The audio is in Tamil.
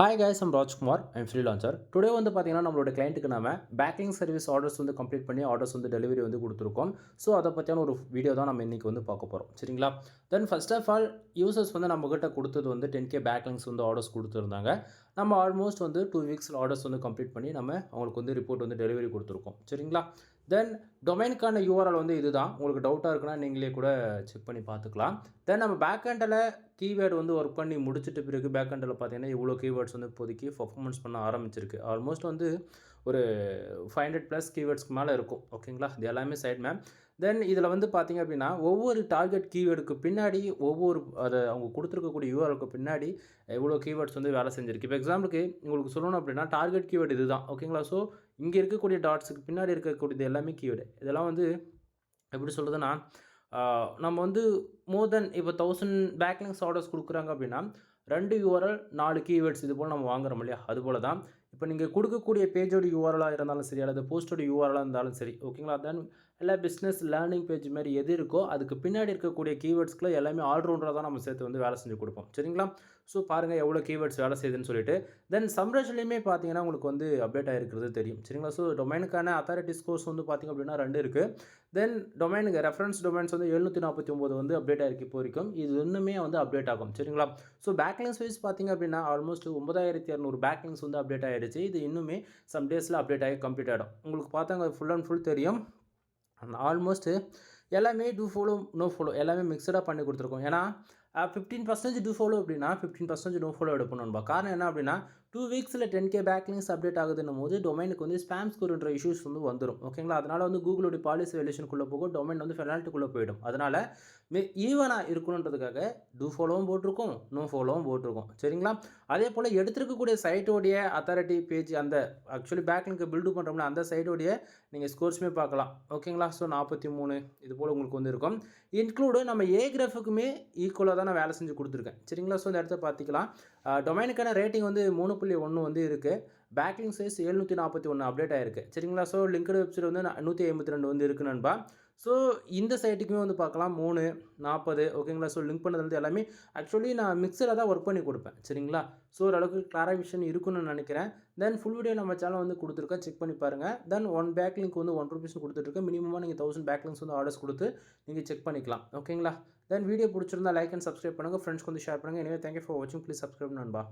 Hi guys, I'm Rajkumar. I'm freelancer. Today வந்து பார்த்தீங்கன்னா நம்மளோட கிளையண்ட்டுக்கு நாம பேக்கிங் சர்வீஸ் ஆர்டர்ஸ் வந்து கம்ப்ளீட் பண்ணி ஆர்டர்ஸ் வந்து டெலிவரி வந்து கொடுத்துருக்கோம். ஸோ அதை பற்றியான ஒரு வீடியோ தான் நம்ம இன்றைக்கி வந்து பார்க்க போகிறோம். சரிங்களா? Then first of all users வந்து நம்மகிட்ட கொடுத்தது வந்து 10K பேக்லிங்ஸ் வந்து ஆர்டர்ஸ் கொடுத்துருந்தாங்க. நம்ம ஆல்மோஸ்ட் வந்து 2 வீக்ஸில் ஆர்டர்ஸ் வந்து கம்ப்ளீட் பண்ணி நம்ம அவங்களுக்கு வந்து ரிப்போர்ட் வந்து டெலிவரி கொடுத்துருக்கோம். சரிங்களா? தென் டொமைனுக்கான யூஆர்எல் வந்து இதுதான். உங்களுக்கு டவுட்டாக இருக்குன்னா நீங்களே கூட செக் பண்ணி பார்த்துக்கலாம். தென் நம்ம பேக் எண்டில் கீவேர்டு வந்து ஒர்க் பண்ணி முடிச்சிட்ட பிறகு பேக் எண்டில் பார்த்தீங்கன்னா இவ்வளோ கீவேர்ட்ஸ் வந்து இப்போதைக்கு பெர்ஃபார்மன்ஸ் பண்ண ஆரம்பிச்சிருக்கு. ஆல்மோஸ்ட் வந்து ஒரு 500+ கீவேர்ட்ஸ்க்கு மேலே இருக்கும். ஓகேங்களா? இது எல்லாமே சைட் மேம். தென் இதில் வந்து பார்த்தீங்க அப்படின்னா ஒவ்வொரு டார்கெட் கீவேர்டுக்கு பின்னாடி அதை அவங்க கொடுத்துருக்கக்கூடிய யூஆர்எலுக்கு பின்னாடி எவ்வளோ கீவேர்ட்ஸ் வந்து வேலை செஞ்சிருக்கு. இப்போ எக்ஸாம்பிளுக்கு உங்களுக்கு சொல்லணும் அப்படின்னா டார்கெட் கீவேர்டு இதுதான். ஓகேங்களா? ஸோ இங்கே இருக்கக்கூடிய டாட்ஸுக்கு பின்னாடி இருக்கக்கூடியது எல்லாமே கீவேர்டு. இதெல்லாம் வந்து எப்படி சொல்கிறதுன்னா நம்ம வந்து மோர் தென் இப்போ 1000 பேக்லிங்ஸ் ஆர்டர்ஸ் கொடுக்குறாங்க அப்படின்னா 2 யூஆர்எல் 4 கீவேர்ட்ஸ் இது போல் நம்ம வாங்குறோம் இல்லையா? அதுபோல தான் இப்போ நீங்கள் கொடுக்கக்கூடிய பேஜோட யூஆர்எலாக இருந்தாலும் சரி அல்லது போஸ்ட்டோட யூஆர்எலாக இருந்தாலும் சரி. ஓகேங்களா? தென் எல்லா பிஸ்னஸ் லேர்னிங் பேஜ் மாதிரி எது இருக்கோ அதுக்கு பின்னாடி இருக்கக்கூடிய கீவேர்ட்ஸ்க்குள்ள எல்லாமே ஆல்ரவுண்டராக தான் நம்ம சேர்த்து வந்து வேலை செஞ்சு கொடுப்போம். சரிங்களா? ஸோ பாருங்கள் எவ்வளோ கீவேர்ட்ஸ் வேலை செய்யுதுன்னு சொல்லிட்டு. தென் சம்ரேஷன்லையுமே பார்த்தீங்கன்னா உங்களுக்கு வந்து அப்டேட் ஆகிருக்கிறது தெரியும். சரிங்களா? ஸோ டொமைனுக்கான அத்தாரிட்டி ஸ்கோர்ஸ் வந்து பார்த்திங்க அப்படின்னா 2 இருக்குது. தென் டொமைனுக்கு ரெஃபரன்ஸ் டொமைன்ஸ் வந்து 749 வந்து அப்டேட் ஆகிருக்கு இப்போ வரைக்கும். இது இன்னுமே வந்து அப்டேட் ஆகும். சரிங்களா? ஸோ பேக்லிங்ஸ் வைஸ் பார்த்திங்க அப்படின்னா ஆல்மோஸ்ட் 9200 பேக்லிங்ஸ் வந்து அப்டேட் ஆகிடுச்சு. இது இன்னுமே சம் டேஸில் அப்டேட் ஆகி கம்ப்ளீட் ஆகிடும். உங்களுக்கு பார்த்தாங்க ஃபுல் அண்ட் ஃபுல் தெரியும். ஆல்மோஸ்ட் எல்லாமே டூ ஃபாலோ நோ ஃபாலோ எல்லாமே மிக்சடாக பண்ணி கொடுத்துருக்கோம். ஏன்னா 15% டூ ஃபாலோ அப்படின்னா 15% நோ ஃபாலோ எடுப்பணும்பா. காரணம் என்ன அப்படின்னா 2 வீக்ஸில் 10K பேக்லிங்ஸ் அப்டேட் ஆகுதுன்னும் போது டொமைனுக்கு வந்து ஸ்பேம் ஸ்கோர்ன்ற இஷ்யூஸ் வந்து வந்துடும். ஓகேங்களா? அதனால் வந்து கூகுளோட பாலிசி வேலேஷனுக்குள்ளே போகும், டொமைன் வந்து பெனால்ட்டிக்குள்ளே போயிடும். அதனால் ஈவனாக இருக்கணுன்றதுக்காக டூ ஃபாலோவும் போட்டிருக்கோம், நோ ஃபாலோவும் போட்டிருக்கோம். சரிங்களா? அதே போல் எடுத்துருக்கக்கூடிய சைட்டோடைய அத்தாரிட்டி பேஜ் அந்த ஆக்சுவலி பேக்லிங்க்கு பில்டு பண்ணுறோம்னா அந்த சைட்டோடைய நீங்கள் ஸ்கோர்ஸுமே பார்க்கலாம். ஓகேங்களா? ஸோ 43 இது போல் உங்களுக்கு வந்து இருக்கும். இன்க்ளூடு நம்ம கிராஃபுக்குமே ஈக்குவலாக தான் நான் வேலை செஞ்சு கொடுத்துருக்கேன். சரிங்களா? ஸோ இந்த இடத்த பார்த்துக்கலாம். டொமைனுக்கான ரேட்டிங் வந்து 3.1 வந்து இருக்குது. பேக்லிங் சைஸ் 741 அப்டேட் ஆகிருக்கு. சரிங்களா? ஸோ லிங்க்டு வெப்சைட் வந்து 152 வந்து இருக்குது நண்பா. ஸோ இந்த சைட்டுக்குமே வந்து பார்க்கலாம் 3, 40 ஓகேங்களா? ஸோ லிங்க் பண்ணது வந்து எல்லாமே ஆக்சுவலி நான் மிக்சரில் தான் ஒர்க் பண்ணி கொடுப்பேன். சரிங்களா? ஸோ ஓரளவுக்கு கிளாரிஃபிகேஷன் இருக்குன்னு நினைக்கிறேன். தென் ஃபுல் வீடியோ நம்ம சேனல் வந்து கொடுத்துருக்கேன், செக் பண்ணி பாருங்கள். தென் 1 பேக்லிங்க் வந்து 1 ரூபீஸ் கொடுத்துட்ருக்கேன். மினிமமாக நீங்கள் 1000 பேக்லிங்ஸ் வந்து ஆர்டர்ஸ் கொடுத்து நீங்கள் செக் பண்ணிக்கலாம். ஓகேங்களா? தென் வீடியோ பிடிச்சிருந்தா லைக் அண்ட் சப்ஸ்கிரைப் பண்ணுங்கள். ஃப்ரெண்ட்ஸ்க்கு வந்து ஷேர் பண்ணுங்கள். எனவே தேங்க்யூ ஃபார் வாட்சிங். ப்ளீஸ் சப்ஸ்கிரைப் நண்பா.